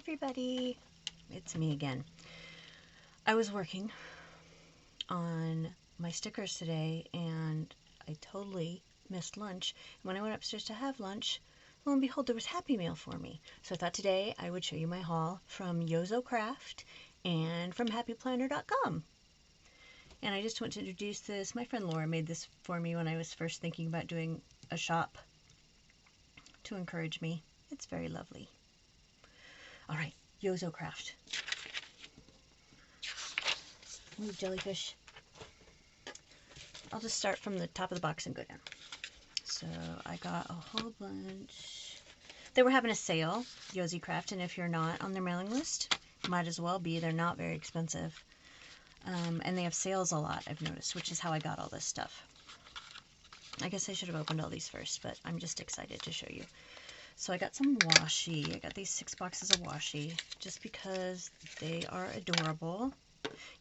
everybody, it's me again. I was working on my stickers today and I totally missed lunch. When I went upstairs to have lunch, lo and behold, there was Happy Meal for me. So I thought today I would show you my haul from Yozo Craft and from happyplanner.com. And I just want to introduce this. My friend Laura made this for me when I was first thinking about doing a shop to encourage me. It's very lovely. All right, Yozo Craft. Move, jellyfish. I'll just start from the top of the box and go down. So I got a whole bunch. They were having a sale, Yozo Craft, and if you're not on their mailing list, might as well be. They're not very expensive. And they have sales a lot, I've noticed, which is how I got all this stuff. I guess I should have opened all these first, but I'm just excited to show you. So I got some washi. I got these 6 boxes of washi just because they are adorable.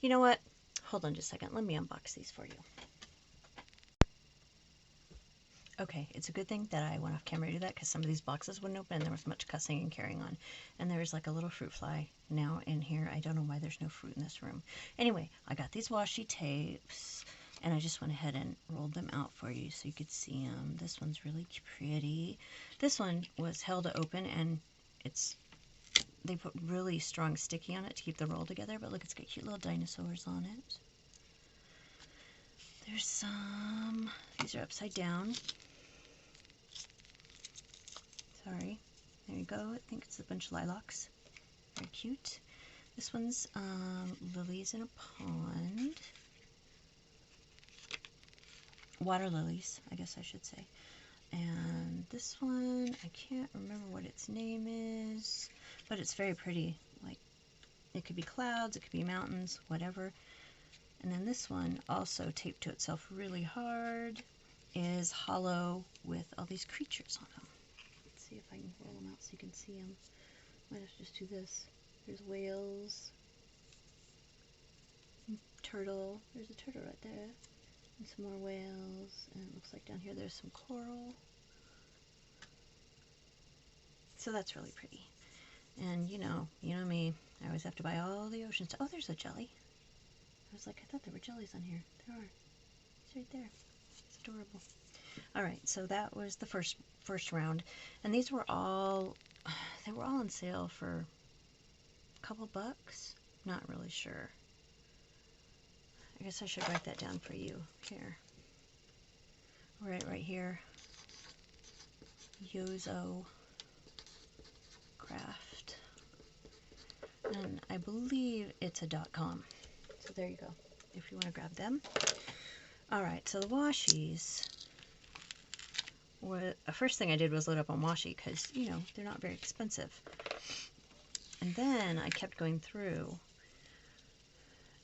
You know what? Hold on just a second. Let me unbox these for you. Okay, it's a good thing that I went off camera to do that because some of these boxes wouldn't open and there was much cussing and carrying on. And there's like a little fruit fly now in here. I don't know why there's no fruit in this room. Anyway, I got these washi tapes and I just went ahead and rolled them out for you so you could see them. This one's really pretty. This one was held open and they put really strong sticky on it to keep the roll together, but look, it's got cute little dinosaurs on it. There's some, these are upside down. Sorry, there you go. I think it's a bunch of lilacs. Very cute. This one's lilies in a pond. Water lilies, I guess I should say. And this one, I can't remember what its name is, but it's very pretty. Like, it could be clouds, it could be mountains, whatever. And then this one, also taped to itself really hard, is hollow with all these creatures on them. Let's see if I can roll them out so you can see them. Might have to just do this. There's whales, turtle. There's a turtle right there. And some more whales, and it looks like down here there's some coral. So that's really pretty. And you know me, I always have to buy all the ocean stuff. Oh, there's a jelly. I was like, I thought there were jellies on here. There are. It's right there. It's adorable. All right, so that was the first round, and these were all, they were all on sale for a couple bucks. Not really sure. I guess I should write that down for you. Here. Right here. Yozo Craft. And I believe it's a .com. So there you go, if you want to grab them. Alright, so the washis. The first thing I did was load up on washi because, you know, they're not very expensive. And then I kept going through.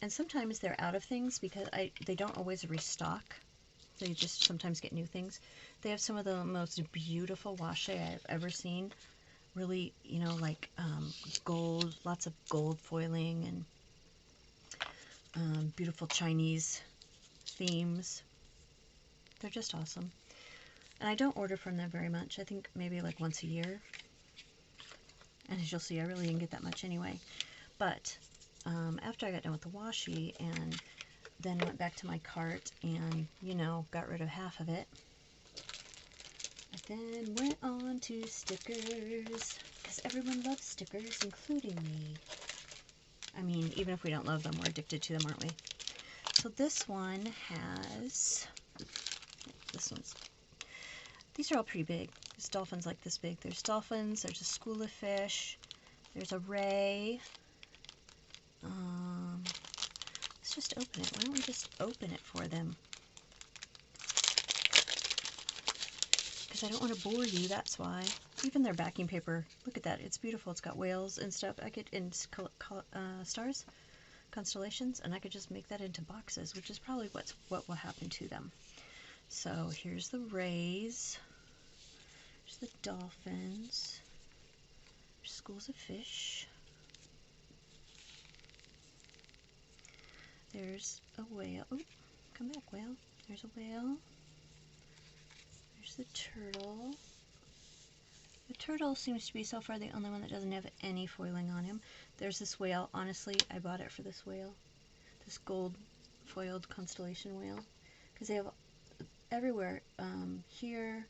And sometimes they're out of things because they don't always restock. They just sometimes get new things. They have some of the most beautiful washi I've ever seen. Really, you know, like gold, lots of gold foiling and beautiful Chinese themes. They're just awesome. And I don't order from them very much. I think maybe like once a year. And as you'll see, I really didn't get that much anyway. But after I got done with the washi and then went back to my cart and, you know, got rid of half of it, I then went on to stickers, because everyone loves stickers, including me. I mean, even if we don't love them, we're addicted to them, aren't we? So this one has, these are all pretty big. There's dolphins like this big. There's dolphins, there's a school of fish, there's a ray. Let's just open it. Why don't we just open it for them? Because I don't want to bore you, that's why. Even their backing paper, look at that. It's beautiful. It's got whales and stuff. I could, in stars, constellations, and I could just make that into boxes, which is probably what will happen to them. So here's the rays. Here's the dolphins. There's schools of fish. There's a whale. Oh, come back, whale. There's a whale. There's the turtle. The turtle seems to be so far the only one that doesn't have any foiling on him. There's this whale. Honestly, I bought it for this whale. This gold foiled Constellation Whale. Because they have everywhere. Here,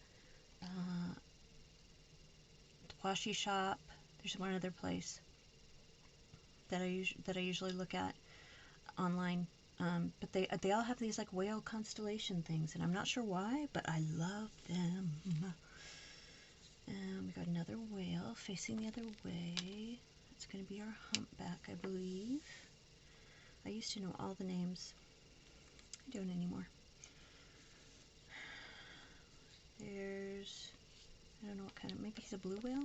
the Washi shop. There's one other place that I usually look at online. But they all have these like whale constellation things, and I'm not sure why, but I love them. And we got another whale facing the other way. It's going to be our humpback, I believe. I used to know all the names. I don't anymore. There's, I don't know what kind of, maybe he's a blue whale?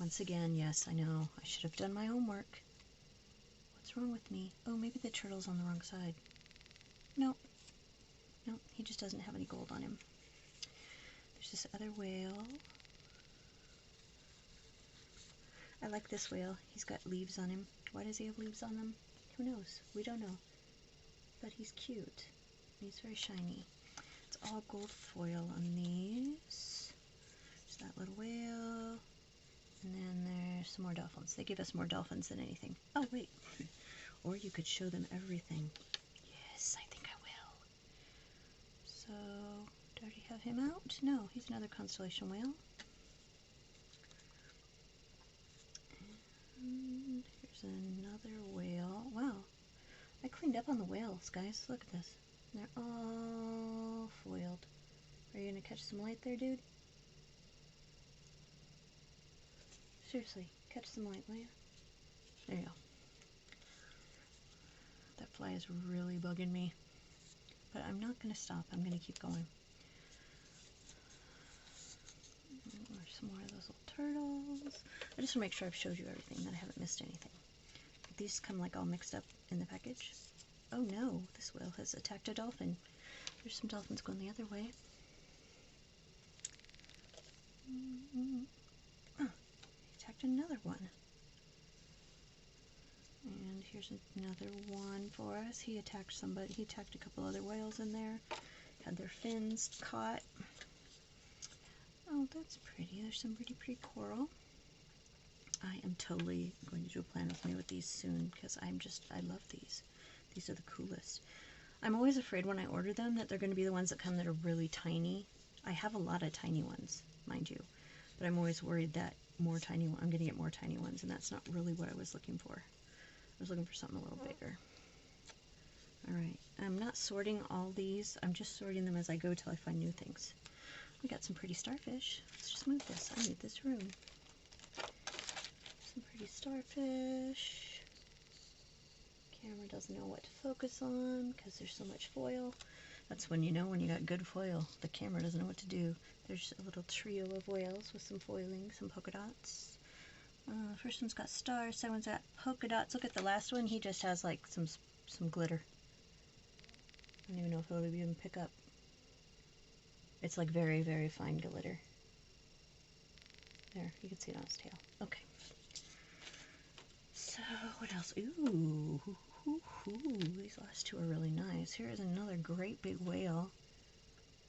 Once again, yes, I know. I should have done my homework. What's wrong with me? Oh, maybe the turtle's on the wrong side. Nope. Nope, he just doesn't have any gold on him. There's this other whale. I like this whale. He's got leaves on him. Why does he have leaves on them? Who knows? We don't know. But he's cute. He's very shiny. It's all gold foil on these. There's that little whale. And then there's some more dolphins. They give us more dolphins than anything. Oh, wait. Or you could show them everything. Yes, I think I will. So, do I already have him out? No, he's another Constellation Whale. And here's another whale. Wow. I cleaned up on the whales, guys. Look at this. They're all foiled. Are you going to catch some light there, dude? Seriously, catch some light, will you? There you go. That fly is really bugging me. But I'm not going to stop. I'm going to keep going. There's some more of those little turtles. I just want to make sure I've showed you everything, that I haven't missed anything. These come like all mixed up in the package. Oh no, this whale has attacked a dolphin. There's some dolphins going the other way. Oh, he attacked another one. And here's another one for us. He attacked somebody. He attacked a couple other whales in there. Had their fins caught. Oh, that's pretty. There's some pretty coral. I am totally going to do a plan with me with these soon because I love these. These are the coolest. I'm always afraid when I order them that they're going to be the ones that come that are really tiny. I have a lot of tiny ones, mind you, but I'm always worried that I'm going to get more tiny ones, and that's not really what I was looking for. I was looking for something a little bigger. Alright, I'm not sorting all these. I'm just sorting them as I go till I find new things. We got some pretty starfish. Let's just move this. I need this room. Some pretty starfish. Camera doesn't know what to focus on because there's so much foil. That's when you know when you got good foil. The camera doesn't know what to do. There's a little trio of whales with some foiling, some polka dots. First one's got stars, second one's got polka dots. Look at the last one. He just has like some glitter. I don't even know if it'll even pick up. It's like very, very fine glitter. There, you can see it on his tail. Okay. So, what else? Ooh, these last two are really nice. Here is another great big whale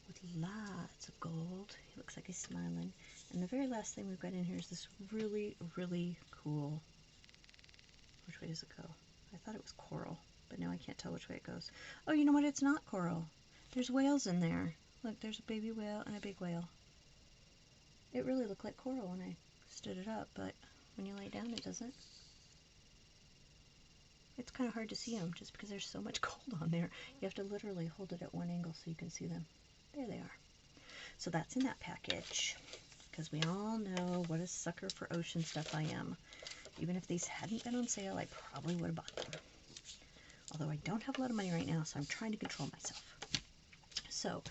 with lots of gold. He looks like he's smiling. And the very last thing we've got in here is this really, really cool. Which way does it go? I thought it was coral, but now I can't tell which way it goes. Oh, you know what? It's not coral. There's whales in there. Look, there's a baby whale and a big whale. It really looked like coral when I stood it up, but when you lay it down, it doesn't. It's kind of hard to see them just because there's so much gold on there. You have to literally hold it at one angle so you can see them. There they are. So that's in that package because we all know what a sucker for ocean stuff I am. Even if these hadn't been on sale, I probably would have bought them. Although I don't have a lot of money right now, so I'm trying to control myself. So,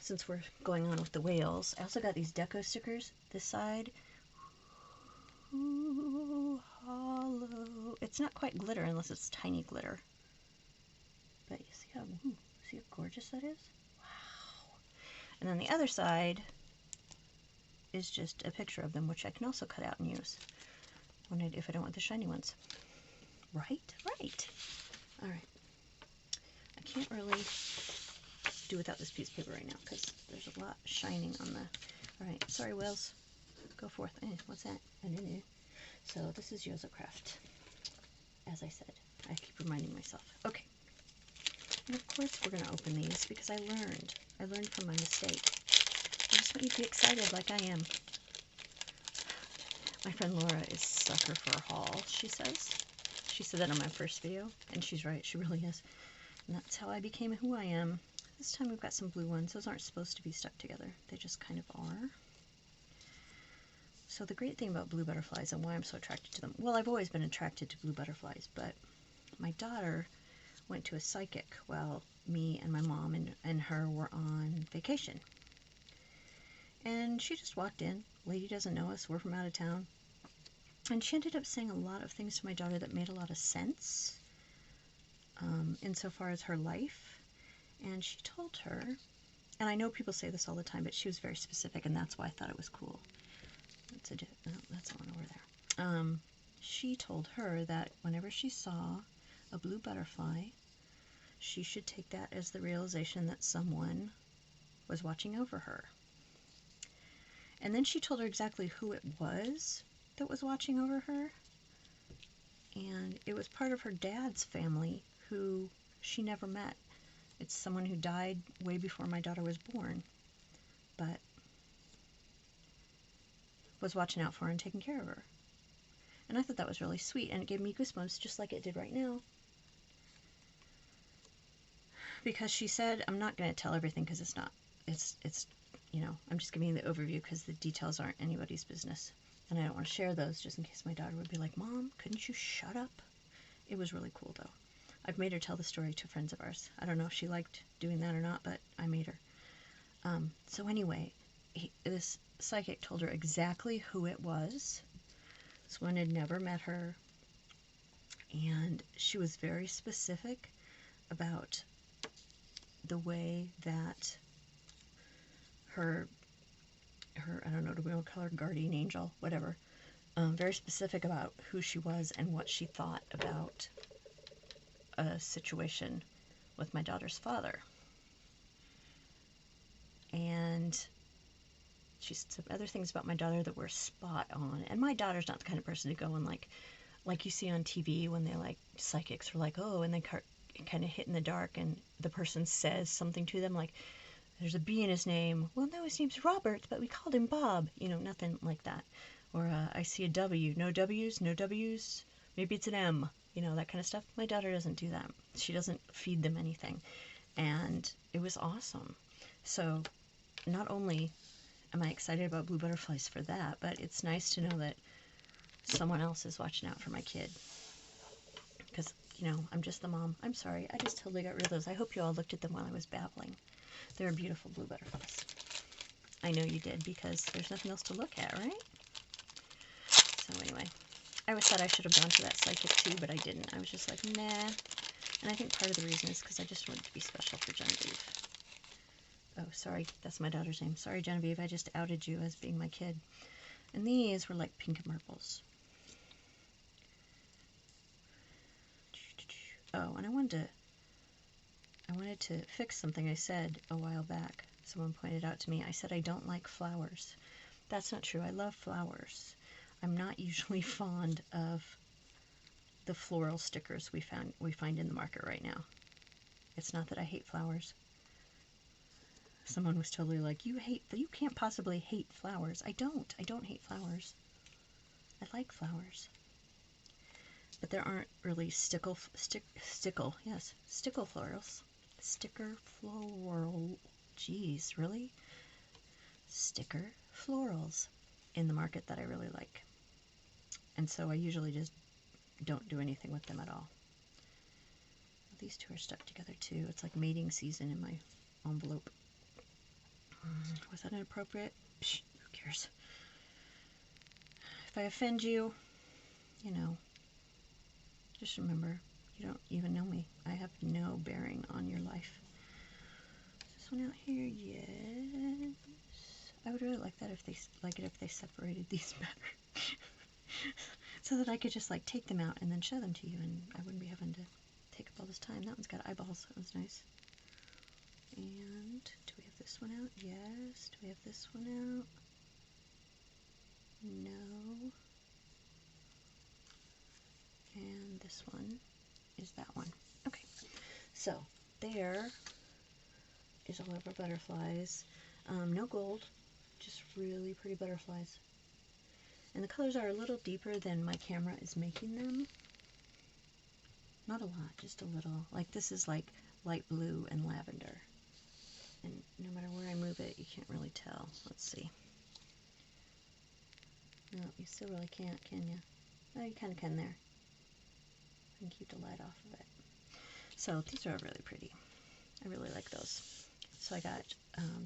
since we're going on with the whales, I also got these deco stickers. This side, ooh, hollow. It's not quite glitter unless it's tiny glitter. But you see how gorgeous that is? Wow. And then the other side is just a picture of them, which I can also cut out and use if I don't want the shiny ones. Right? Right. All right. I can't really do without this piece of paper right now because there's a lot shining on the Alright, sorry, whales. Go forth. What's that? I don't know. So this is Yozo Craft. As I said, I keep reminding myself. Okay. And of course we're going to open these because I learned. I learned from my mistake. I just want you to be excited like I am. My friend Laura is sucker for a haul, she says. She said that on my first video, and she's right, she really is. And that's how I became who I am. This time we've got some blue ones. Those aren't supposed to be stuck together. They just kind of are. So the great thing about blue butterflies and why I'm so attracted to them, well, I've always been attracted to blue butterflies, but my daughter went to a psychic while me and my mom and her were on vacation. And she just walked in. Lady doesn't know us. We're from out of town. And she ended up saying a lot of things to my daughter that made a lot of sense insofar as her life. And she told her, and I know people say this all the time, but she was very specific, and that's why I thought it was cool. That's the one over there. She told her that whenever she saw a blue butterfly, she should take that as the realization that someone was watching over her. And then she told her exactly who it was that was watching over her. And it was part of her dad's family who she never met. It's someone who died way before my daughter was born, but was watching out for her and taking care of her. And I thought that was really sweet, and it gave me goosebumps just like it did right now. Because she said, I'm not going to tell everything because it's not, it's you know, I'm just giving you the overview because the details aren't anybody's business. And I don't want to share those just in case my daughter would be like, Mom, couldn't you shut up? It was really cool, though. I've made her tell the story to friends of ours. I don't know if she liked doing that or not, but I made her. So anyway, this psychic told her exactly who it was. This one had never met her. And she was very specific about the way that her I don't know, do we want to call her guardian angel? Whatever. Very specific about who she was and what she thought about a situation with my daughter's father. And she said some other things about my daughter that were spot on. And my daughter's not the kind of person to go and like you see on TV when they like psychics are like, oh, and they kind of hit in the dark and the person says something to them like, there's a B in his name. Well, no, his name's Robert, but we called him Bob. You know, nothing like that. Or I see a W. No W's, no W's. Maybe it's an M. You know, that kind of stuff. My daughter doesn't do that. She doesn't feed them anything. And it was awesome. So not only am I excited about blue butterflies for that, but it's nice to know that someone else is watching out for my kid. Because, you know, I'm just the mom. I'm sorry. I just totally got rid of those. I hope you all looked at them while I was babbling. They're beautiful blue butterflies. I know you did because there's nothing else to look at, right? So anyway, I always thought I should have gone to that psychic too, but I didn't. I was just like, nah. And I think part of the reason is because I just wanted to be special for Genevieve. Oh, sorry. That's my daughter's name. Sorry, Genevieve. I just outed you as being my kid. And these were like pink marbles. Oh, and I wanted to fix something I said a while back. Someone pointed out to me. I said I don't like flowers. That's not true. I love flowers. I'm not usually fond of the floral stickers we find in the market right now. It's not that I hate flowers. Someone was totally like, you can't possibly hate flowers. I don't hate flowers. I like flowers. But there aren't really stickle florals. Sticker floral, geez, really? Sticker florals in the market that I really like. And so I usually just don't do anything with them at all. These two are stuck together too. It's like mating season in my envelope. Was that inappropriate? Psh, who cares? If I offend you, you know, just remember, you don't even know me. I have no bearing on your life. Is this one out here? Yes. I would really like that if they separated these better. So that I could just like take them out and then show them to you and I wouldn't be having to take up all this time. That one's got eyeballs. That one's nice. And do we have this one out? Yes. Do we have this one out? So there is all of our butterflies. No gold, just really pretty butterflies. And the colors are a little deeper than my camera is making them. Not a lot, just a little. Like this is like light blue and lavender. And no matter where I move it, you can't really tell. Let's see. No, you still really can't, can you? Oh, you kind of can there. I can keep the light off of it. So these are really pretty. I really like those. So I got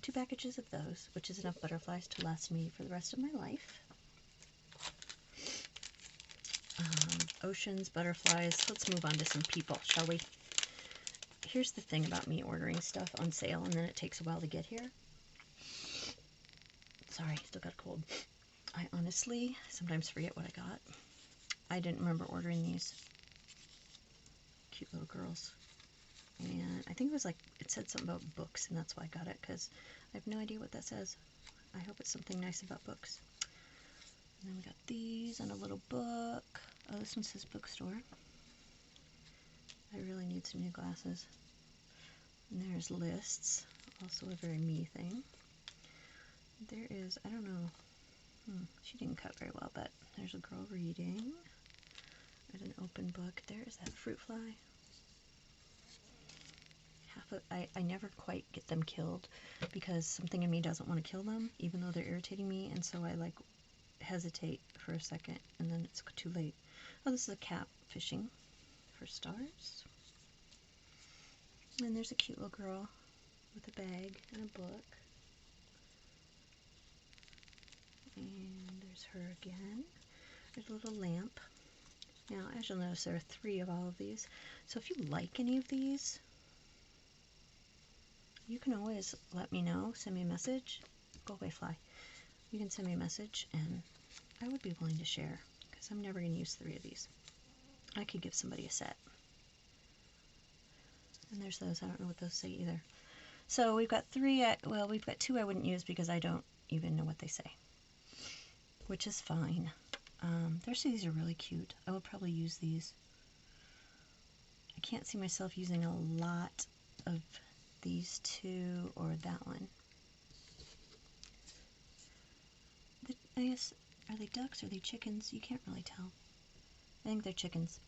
2 packages of those, which is enough butterflies to last me for the rest of my life. Oceans, butterflies. Let's move on to some people, shall we? Here's the thing about me ordering stuff on sale and then it takes a while to get here. Sorry, still got a cold. I honestly sometimes forget what I got. I didn't remember ordering these cute little girls. And I think it was like, it said something about books and that's why I got it, because I have no idea what that says. I hope it's something nice about books. And then we got these and a little book. Oh, this one says bookstore. I really need some new glasses. And there's lists, also a very me thing. There is, I don't know, she didn't cut very well, but there's a girl reading. There's an open book. There is that fruit fly. I never quite get them killed because something in me doesn't want to kill them, even though they're irritating me, and so I like hesitate for a second, and then it's too late. Oh, this is a cat fishing for stars. And there's a cute little girl with a bag and a book. And there's her again. There's a little lamp. Now, as you'll notice, there are 3 of all of these. So if you like any of these, you can always let me know. Send me a message. Go away, fly. You can send me a message, and I would be willing to share, because I'm never going to use 3 of these. I could give somebody a set. And there's those. I don't know what those say either. So we've got 3, well, we've got 2 I wouldn't use because I don't even know what they say, which is fine. These are really cute. I would probably use these. I can't see myself using a lot of these 2 or that one. I guess, are they ducks? Are they chickens? You can't really tell. I think they're chickens.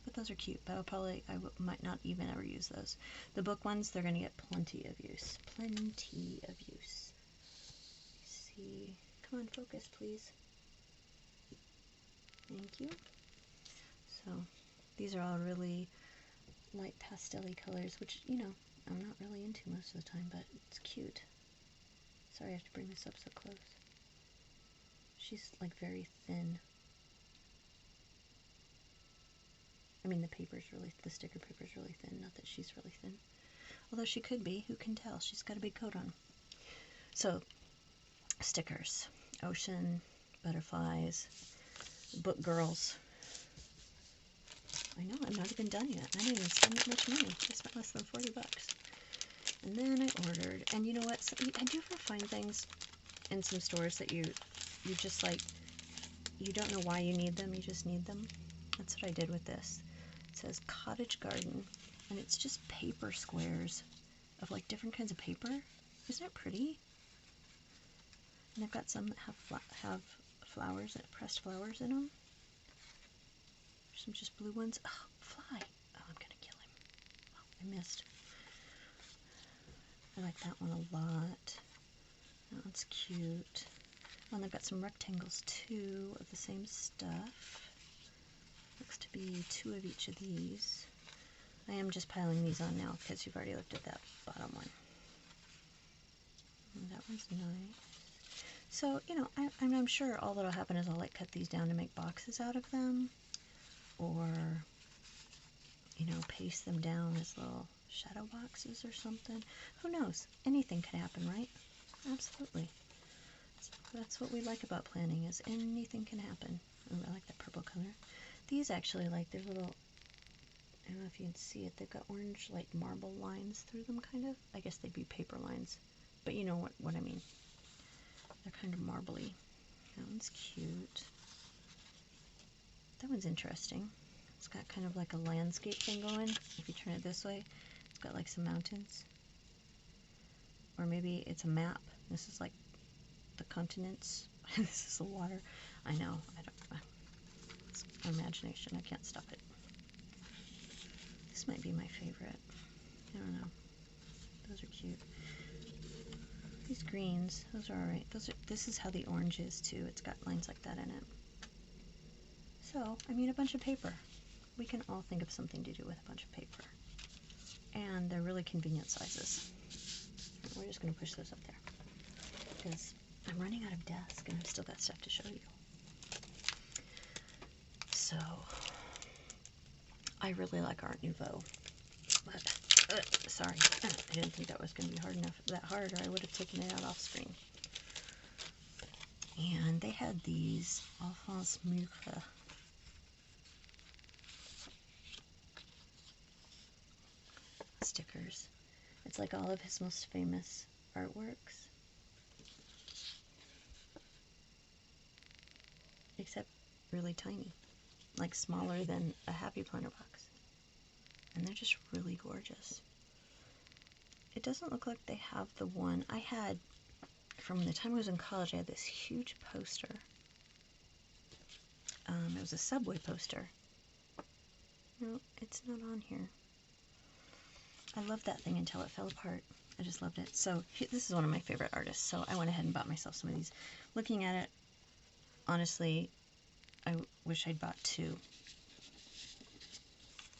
But those are cute, but I might not even ever use those. The book ones, they're going to get plenty of use. Plenty of use. Let's see. Come on, focus, please. Thank you. So, these are all really light pastel-y colors, which, you know, I'm not really into most of the time, but it's cute. Sorry, I have to bring this up so close. She's, like, very thin. I mean, the sticker paper's really thin, not that she's really thin. Although she could be, who can tell? She's got a big coat on. So, stickers. Ocean, butterflies, book girls. I know, I'm not even done yet. I didn't even spend that much money. I spent less than 40 bucks. And then I ordered, and you know what? So, I do ever find things in some stores that you just like, you don't know why you need them, you just need them. That's what I did with this. It says Cottage Garden, and it's just paper squares of like different kinds of paper. Isn't it pretty? And I've got some that have flowers, pressed flowers in them. There's some just blue ones. Oh, fly! Oh, I'm gonna kill him. Oh, I missed. I like that one a lot. That one's cute. Oh, and I've got some rectangles too of the same stuff. Looks to be 2 of each of these. I am just piling these on now because you've already looked at that bottom one. And that one's nice. So, you know, I'm sure all that'll happen is I'll like cut these down to make boxes out of them, or, you know, paste them down as little shadow boxes or something. Who knows? Anything could happen, right? Absolutely. That's what we like about planning, is anything can happen. Oh, I like that purple color. These actually, like, they're little, I don't know if you can see it, they've got orange, like, marble lines through them, kind of. I guess they'd be paper lines, but you know what I mean. They're kind of marbly. That one's cute. That one's interesting. It's got kind of like a landscape thing going. If you turn it this way, it's got like some mountains. Or maybe it's a map. This is like the continents. This is the water. I know. I don't. It's imagination. I can't stop it. This might be my favorite. I don't know. Those are cute. These greens, those are alright. This is how the orange is too. It's got lines like that in it. So, I mean, a bunch of paper. We can all think of something to do with a bunch of paper. And they're really convenient sizes. We're just going to push those up there. Because I'm running out of desk and I've still got stuff to show you. So, I really like Art Nouveau. But sorry, I didn't think that was going to be that hard, or I would have taken it out off screen. And they had these Alphonse Mucha stickers. It's like all of his most famous artworks, except really tiny, like smaller than a Happy Planner box. And they're just really gorgeous. It doesn't look like they have the one I had from the time I was in college. I had this huge poster. It was a Subway poster. No, it's not on here. I loved that thing until it fell apart. I just loved it. So this is one of my favorite artists. So I went ahead and bought myself some of these. Looking at it, honestly, I wish I'd bought two,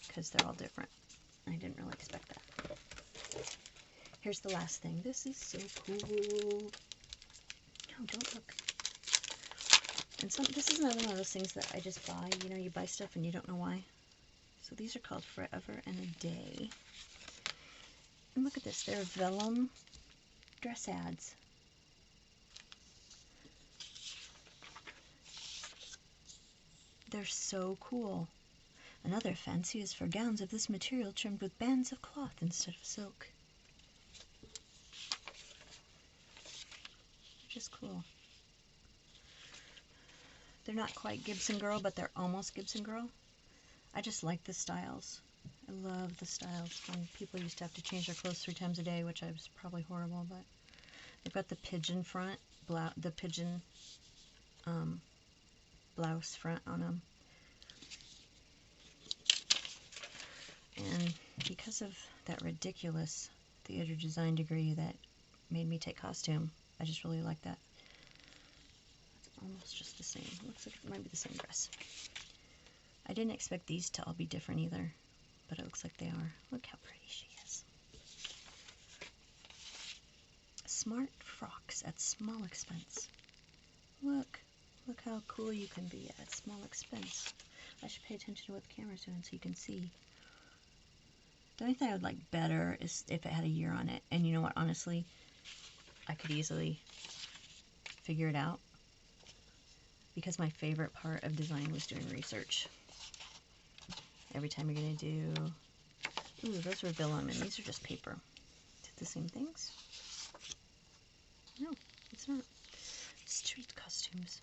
because they're all different. I didn't really expect that. Here's the last thing. This is so cool. No, don't look. And this is another one of those things that I just buy. You know, you buy stuff and you don't know why. So these are called Forever and a Day. And look at this. They're vellum dress ads. They're so cool. Another fancy is for gowns of this material trimmed with bands of cloth instead of silk. Just cool. They're not quite Gibson Girl, but they're almost Gibson Girl. I just like the styles. I love the styles. When people used to have to change their clothes 3 times a day, which I was probably horrible, but they've got the pigeon front, the pigeon blouse front on them. And because of that ridiculous theater design degree that made me take costume, I just really like that. It's almost just the same. Looks like it might be the same dress. I didn't expect these to all be different either, but it looks like they are. Look how pretty she is. Smart frocks at small expense. Look how cool you can be at small expense. I should pay attention to what the camera's doing so you can see. The only thing I would like better is if it had a year on it. And you know what, honestly, I could easily figure it out, because my favorite part of design was doing research. Every time you're going to do... Ooh, those are vellum, and these are just paper. Is it the same things? No, it's not. Street costumes.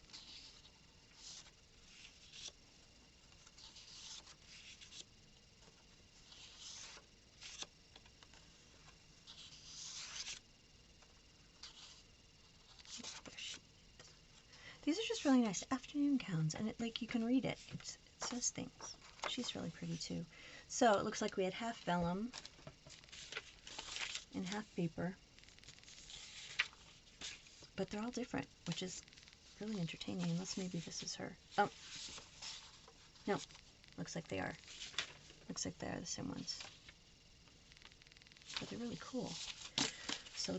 These are just really nice afternoon gowns, and like you can read it. It says things. She's really pretty too. So it looks like we had half vellum and half paper, but they're all different, which is really entertaining. Unless maybe this is her. Oh, no, looks like they are. Looks like they are the same ones, but they're really cool. So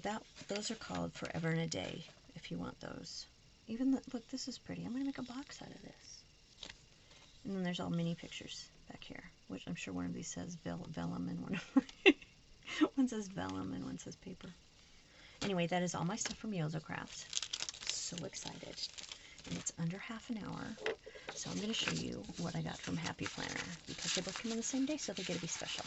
those are called Forever and a Day. If you want those. Even look, this is pretty. I'm going to make a box out of this. And then there's all mini pictures back here, which I'm sure one of these says vellum and one says vellum and one says paper. Anyway, that is all my stuff from Yozo Craft. So excited. And it's under half an hour. So I'm going to show you what I got from Happy Planner, because they both come on the same day, so they get to be special.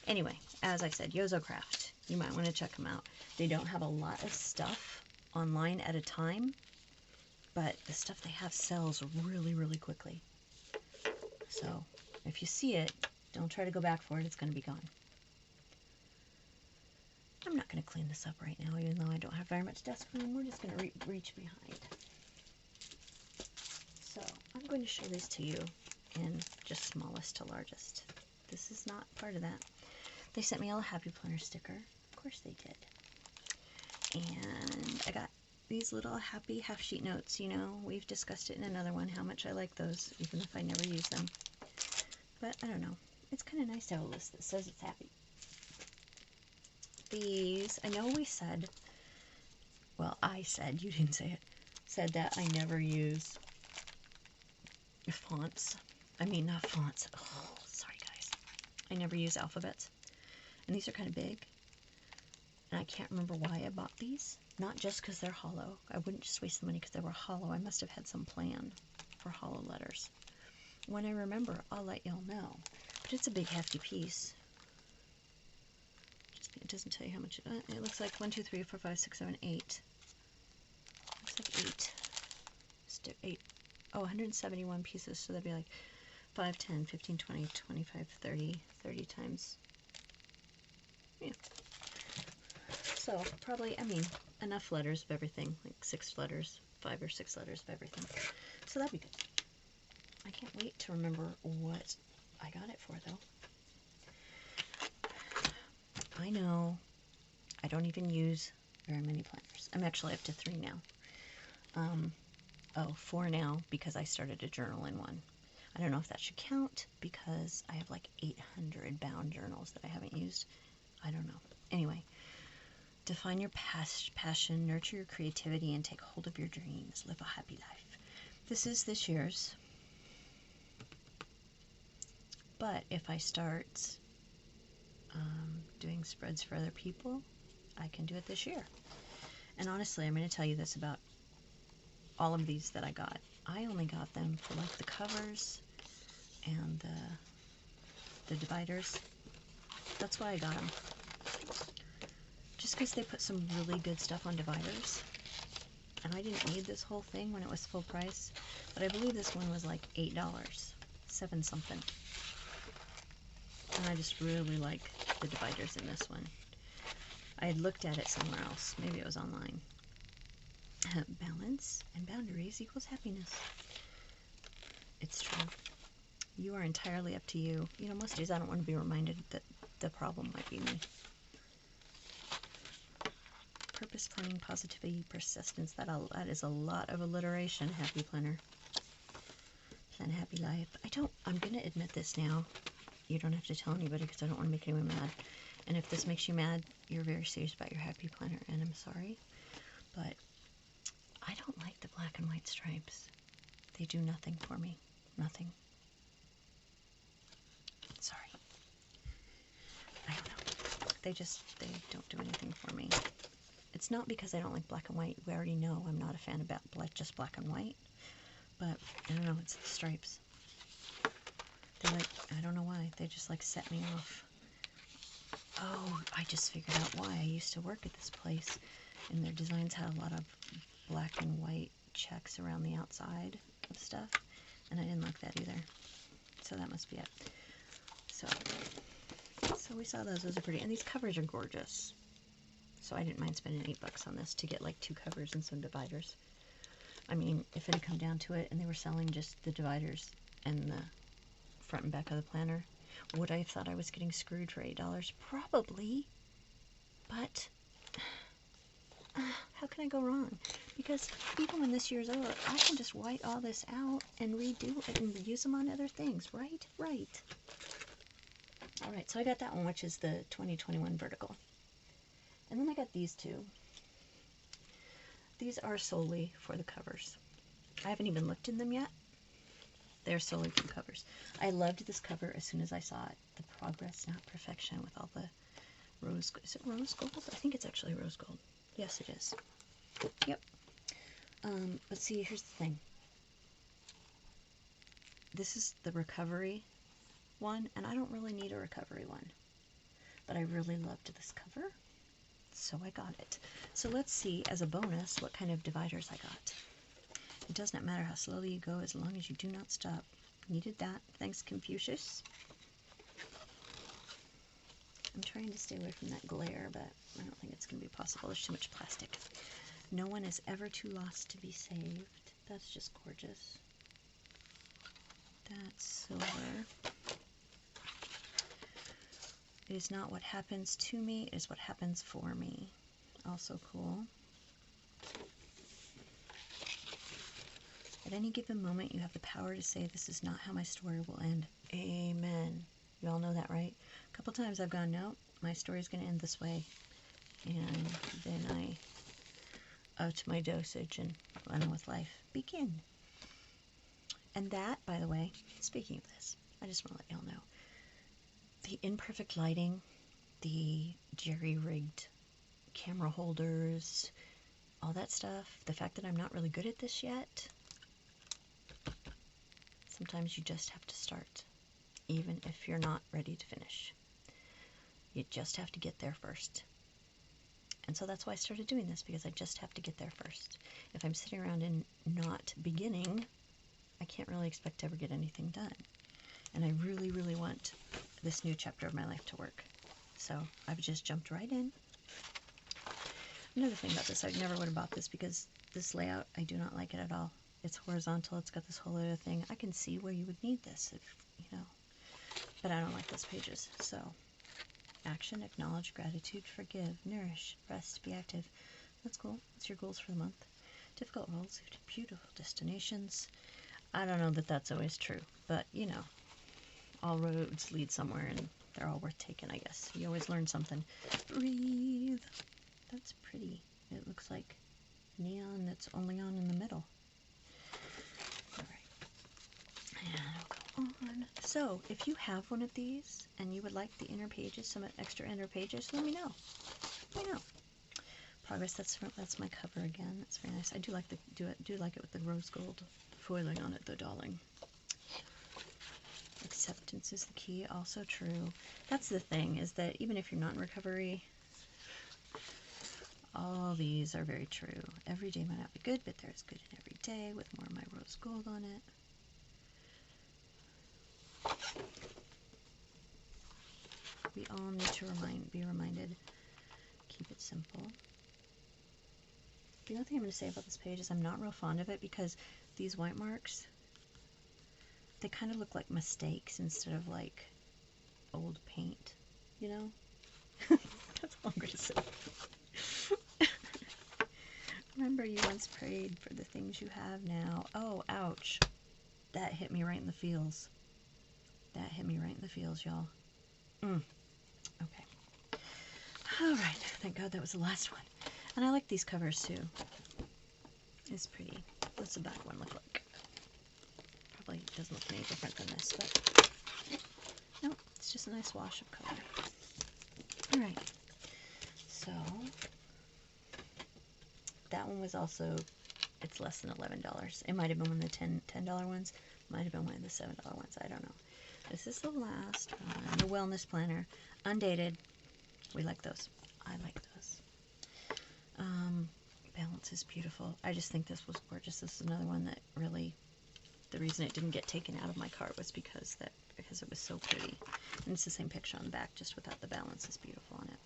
Anyway, as I said, Yozo Craft. You might want to check them out. They don't have a lot of stuff online at a time, but the stuff they have sells really, really quickly. So If you see it, don't try to go back for it. It's going to be gone. I'm not going to clean this up right now, even though I don't have very much desk room. We're just going to reach behind. So I'm going to show these to you in just smallest to largest. This is not part of that. They sent me a Happy Planner sticker. Of course they did. And I got these little happy half sheet notes. You know, we've discussed it in another one, how much I like those, even if I never use them. But I don't know. It's kind of nice to have a list that says it's happy. These, I know we said, well, I said, you didn't say it, said that I never use fonts. I mean, not fonts. Oh, sorry, guys. I never use alphabets. And these are kind of big. And I can't remember why I bought these. Not just because they're hollow. I wouldn't just waste the money because they were hollow. I must have had some plan for hollow letters. When I remember, I'll let y'all know. But it's a big, hefty piece. It doesn't tell you how much. It looks like 1, 2, 3, 4, 5, 6, 7, 8. Looks like 8. 8. Oh, 171 pieces. So that'd be like 5, 10, 15, 20, 25, 30. 30 times. Yeah. So probably, I mean, enough letters of everything. Like 6 letters, 5 or 6 letters of everything. So that'd be good. I can't wait to remember what I got it for, though. I know I don't even use very many planners. I'm actually up to 3 now. 4 now because I started a journal in one. I don't know if that should count because I have like 800 bound journals that I haven't used. I don't know. Anyway, define your passion, nurture your creativity, and take hold of your dreams. Live a happy life. This is this year's. But if I start doing spreads for other people, I can do it this year. And honestly, I'm going to tell you this about all of these that I got. I only got them for like the covers and the dividers. That's why I got them. Just because they put some really good stuff on dividers. And I didn't need this whole thing when it was full price. But I believe this one was like $8. 7 something. And I just really like the dividers in this one. I had looked at it somewhere else. Maybe it was online. Balance and boundaries equals happiness. It's true. You are entirely up to you. You know, most days I don't want to be reminded that the problem might be me. Purpose, planning, positivity, persistence. That is a lot of alliteration, Happy Planner. Plan a happy life. I'm going to admit this now. You don't have to tell anybody because I don't want to make anyone mad. And if this makes you mad, you're very serious about your Happy Planner, and I'm sorry. But I don't like the black and white stripes. They do nothing for me. Nothing. Sorry. I don't know. They don't do anything for me. It's not because I don't like black and white. We already know I'm not a fan of just black and white. But, I don't know, it's the stripes. I don't know why. They just set me off. Oh, I just figured out why. I used to work at this place, and their designs had a lot of black and white checks around the outside of stuff, and I didn't like that either. So that must be it. So we saw those. Those are pretty. And these covers are gorgeous. So I didn't mind spending $8 on this to get 2 covers and some dividers. I mean, if it had come down to it and they were selling just the dividers and the front and back of the planner, would I have thought I was getting screwed for $8? Probably. But how can I go wrong? Because even when this year's over, I can just white all this out and redo it and use them on other things, right? Right. Alright, so I got that one, which is the 2021 Vertical. And then I got these 2. These are solely for the covers. I haven't even looked in them yet. They're solely for covers. I loved this cover as soon as I saw it. The Progress, Not Perfection, with all the rose gold. Is it rose gold? I think it's actually rose gold. Yes, it is. Yep. But see, here's the thing. This is the recovery one, and I don't really need a recovery one. But I really loved this cover, so I got it. So let's see, as a bonus, what kind of dividers I got. It does not matter how slowly you go as long as you do not stop. Needed that. Thanks, Confucius. I'm trying to stay away from that glare, but I don't think it's going to be possible. There's too much plastic. No one is ever too lost to be saved. That's just gorgeous. That's silver. It is not what happens to me, it is what happens for me. Also cool. At any given moment, you have the power to say, this is not how my story will end. Amen. You all know that, right? A couple times I've gone, no, my story's going to end this way. And then I upped my dosage and went on with life. Begin. And that, by the way, speaking of this, I just want to let y'all know, the imperfect lighting, the jerry-rigged camera holders, all that stuff, the fact that I'm not really good at this yet, sometimes you just have to start, even if you're not ready to finish. You just have to get there first. And so that's why I started doing this, because I just have to get there first. If I'm sitting around and not beginning, I can't really expect to ever get anything done. And I really, really want this new chapter of my life to work. So I've just jumped right in. Another thing about this, I never would have bought this because this layout, I do not like it at all. It's horizontal, it's got this whole other thing. I can see where you would need this, if you know, but I don't like those pages. So, action, acknowledge, gratitude, forgive, nourish, rest, be active. That's cool. That's your goals for the month. Difficult roles lead to beautiful destinations. I don't know that that's always true, but you know, all roads lead somewhere and they're all worth taking, I guess. You always learn something. Breathe. That's pretty. It looks like neon that's only on in the middle. Alright. And I'll go on. So, if you have one of these and you would like the inner pages, some extra inner pages, let me know. Let me know. Progress, that's my cover again. That's very nice. I do like it with the rose gold foiling on it though, darling. Acceptance is the key, also true. That's the thing, is that even if you're not in recovery, all these are very true. Every day might not be good, but there's good in every day with more of my rose gold on it. We all need to be reminded, keep it simple. The only thing I'm going to say about this page is I'm not real fond of it because these white marks, they kind of look like mistakes instead of like old paint, you know? That's all I'm going to say. Remember, you once prayed for the things you have now. Oh, ouch. That hit me right in the feels. That hit me right in the feels, y'all. Okay. Alright, thank God that was the last one. And I like these covers too. It's pretty. What's the back one look like? Probably doesn't look any different than this, but no, it's just a nice wash of color. Alright, so that one was also, it's less than $11. It might have been one of the $10 ones, might have been one of the $7 ones, I don't know. This is the last one, the Wellness Planner, undated. We like those. I like those. Balance is beautiful. I just think this was gorgeous. This is another one that really, the reason it didn't get taken out of my cart was because it was so pretty. And it's the same picture on the back, just without the balance. Is beautiful on it.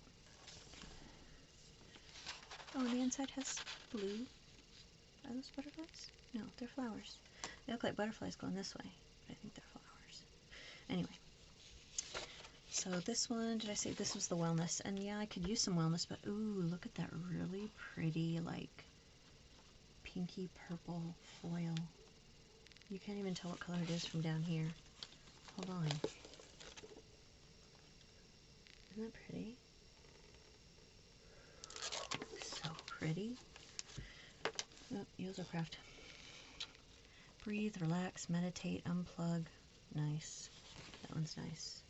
Oh, and the inside has blue. Are those butterflies? No, they're flowers. They look like butterflies going this way, but I think they're flowers. Anyway. So this one, did I say this was the Wellness? And yeah, I could use some Wellness, but ooh, look at that really pretty, like, pinky purple foil. You can't even tell what color it is from down here. Hold on. Isn't that pretty? So pretty. Oh, Yozo Craft. Breathe, relax, meditate, unplug. Nice. That one's nice.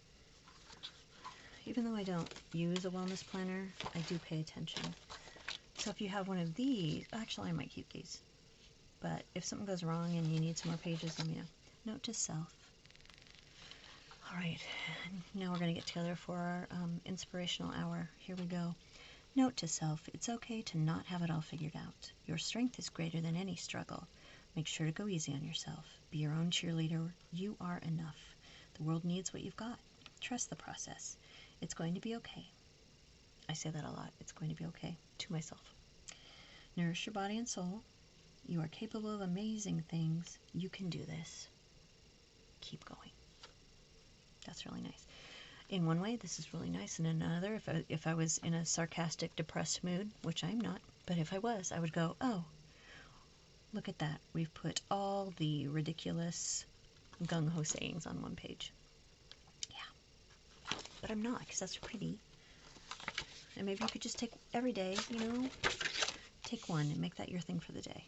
Even though I don't use a wellness planner, I do pay attention. So if you have one of these, actually I might keep these. But if something goes wrong and you need some more pages, let me know. Note to self. Alright, now we're going to get together for our inspirational hour. Here we go. Note to self, it's okay to not have it all figured out. Your strength is greater than any struggle. Make sure to go easy on yourself. Be your own cheerleader. You are enough. The world needs what you've got. Trust the process. It's going to be okay. I say that a lot. It's going to be okay. To myself. Nourish your body and soul. You are capable of amazing things. You can do this. Keep going. That's really nice. In one way, this is really nice. And in another, if I was in a sarcastic, depressed mood, which I'm not, but if I was, I would go, oh, look at that. We've put all the ridiculous gung-ho sayings on one page. Yeah. But I'm not, because that's pretty. And maybe you could just take every day, you know, take one and make that your thing for the day.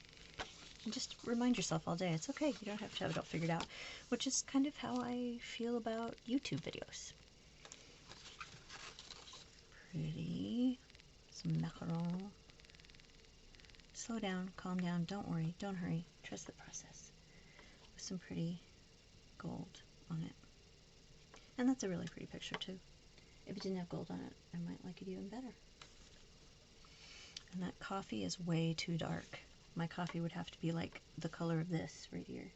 And just remind yourself all day, it's okay. You don't have to have it all figured out, which is kind of how I feel about YouTube videos. Pretty. Some macaron. Slow down, calm down, don't worry, don't hurry. Trust the process. With some pretty gold on it. And that's a really pretty picture too. If it didn't have gold on it, I might like it even better. And that coffee is way too dark. My coffee would have to be like the color of this right here.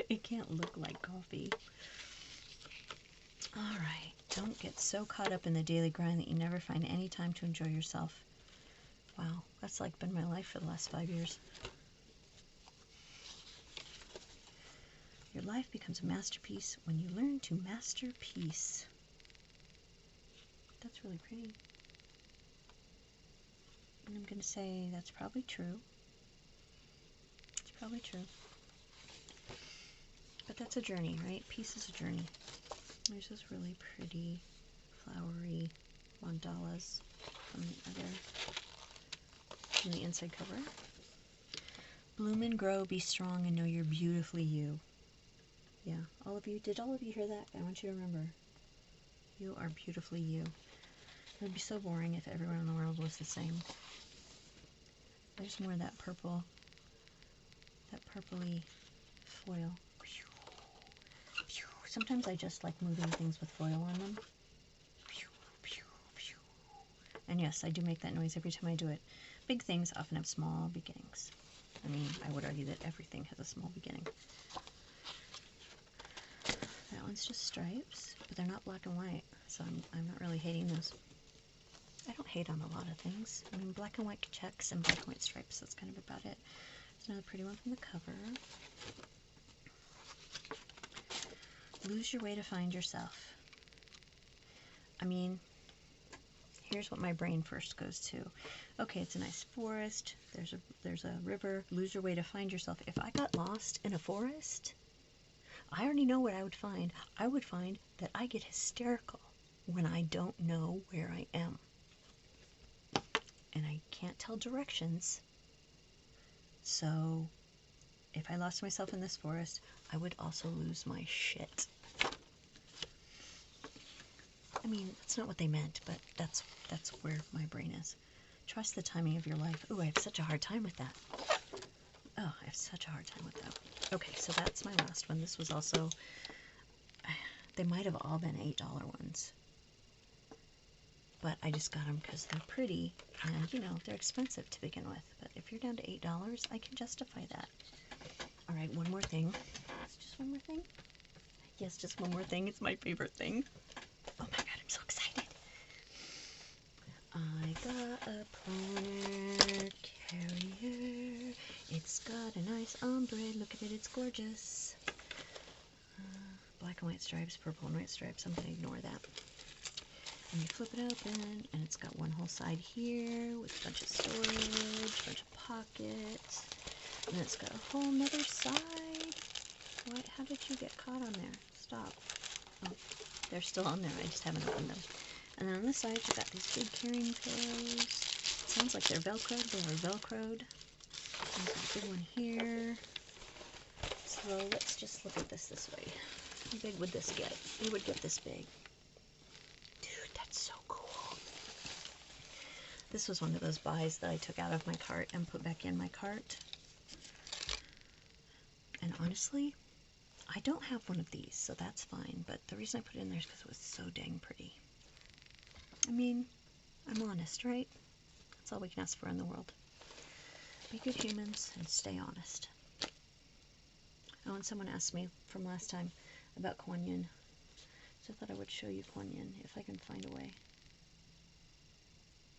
It can't look like coffee. Alright, don't get so caught up in the daily grind that you never find any time to enjoy yourself. Wow, that's like been my life for the last 5 years. Your life becomes a masterpiece when you learn to master peace. That's really pretty. And I'm going to say that's probably true. It's probably true. But that's a journey, right? Peace is a journey. There's this really pretty, flowery mandalas from the inside cover. Bloom and grow, be strong, and know you're beautifully you. Yeah, all of you. Did all of you hear that? I want you to remember. You are beautifully you. It would be so boring if everyone in the world was the same. There's more of that purple, that purpley foil. Sometimes I just like moving things with foil on them. And yes, I do make that noise every time I do it. Big things often have small beginnings. I mean, I would argue that everything has a small beginning. That one's just stripes, but they're not black and white, so I'm not really hating those. I don't hate on a lot of things. I mean, black and white checks and black and white stripes, that's kind of about it. There's another pretty one from the cover. Lose your way to find yourself. I mean, here's what my brain first goes to. Okay, it's a nice forest. There's a river. Lose your way to find yourself. If I got lost in a forest, I already know what I would find. I would find that I get hysterical when I don't know where I am. And I can't tell directions. So if I lost myself in this forest, I would also lose my shit. I mean, that's not what they meant, but that's where my brain is. Trust the timing of your life. Ooh, I have such a hard time with that. Oh, I have such a hard time with that. Okay, so that's my last one. This was also, they might have all been $8 ones. But I just got them because they're pretty, and, you know, they're expensive to begin with. But if you're down to $8, I can justify that. All right, one more thing. Just one more thing? Yes, just one more thing. It's my favorite thing. Oh my god, I'm so excited. I got a planner carrier. It's got a nice ombre. Look at it, it's gorgeous. Black and white stripes, purple and white stripes. I'm going to ignore that. And you flip it open, and it's got one whole side here with a bunch of storage, a bunch of pockets. And it's got a whole nother side. What? How did you get caught on there? Stop. Oh, they're still on there. I just haven't opened them. And then on this side, you've got these big carrying pillows. It sounds like they're Velcroed. They are Velcroed. There's a big one here. So let's just look at this way. How big would this get? It would get this big. Dude, that's so cool. This was one of those buys that I took out of my cart and put back in my cart. And honestly, I don't have one of these, so that's fine. But the reason I put it in there is because it was so dang pretty. I mean, I'm honest, right? That's all we can ask for in the world. Be good humans and stay honest. Oh, and someone asked me from last time about Kuan Yin. So I thought I would show you Kuan Yin if I can find a way.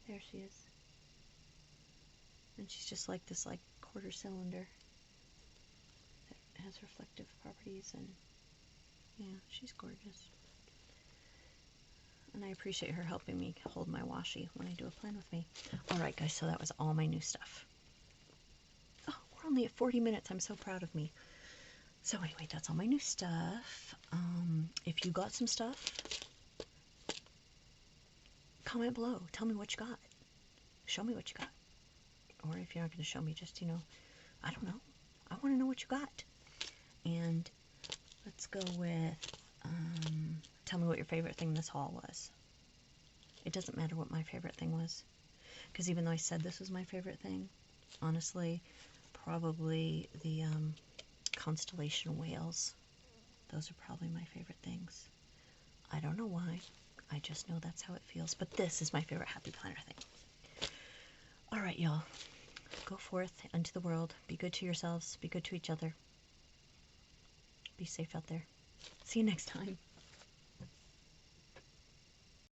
There she is. And she's just like this like quarter cylinder that has reflective properties, and yeah, she's gorgeous. And I appreciate her helping me hold my washi when I do a plan with me. Alright guys, so that was all my new stuff. Oh, we're only at 40 minutes. I'm so proud of me. So anyway, that's all my new stuff. If you got some stuff, comment below. Tell me what you got. Show me what you got. Or if you're not going to show me, just, you know, I don't know. I want to know what you got. And let's go with, tell me what your favorite thing this haul was. It doesn't matter what my favorite thing was. Because even though I said this was my favorite thing, honestly, probably the Constellation Whales. Those are probably my favorite things. I don't know why. I just know that's how it feels. But this is my favorite Happy Planner thing. Alright, y'all. Go forth into the world. Be good to yourselves. Be good to each other. Be safe out there. See you next time.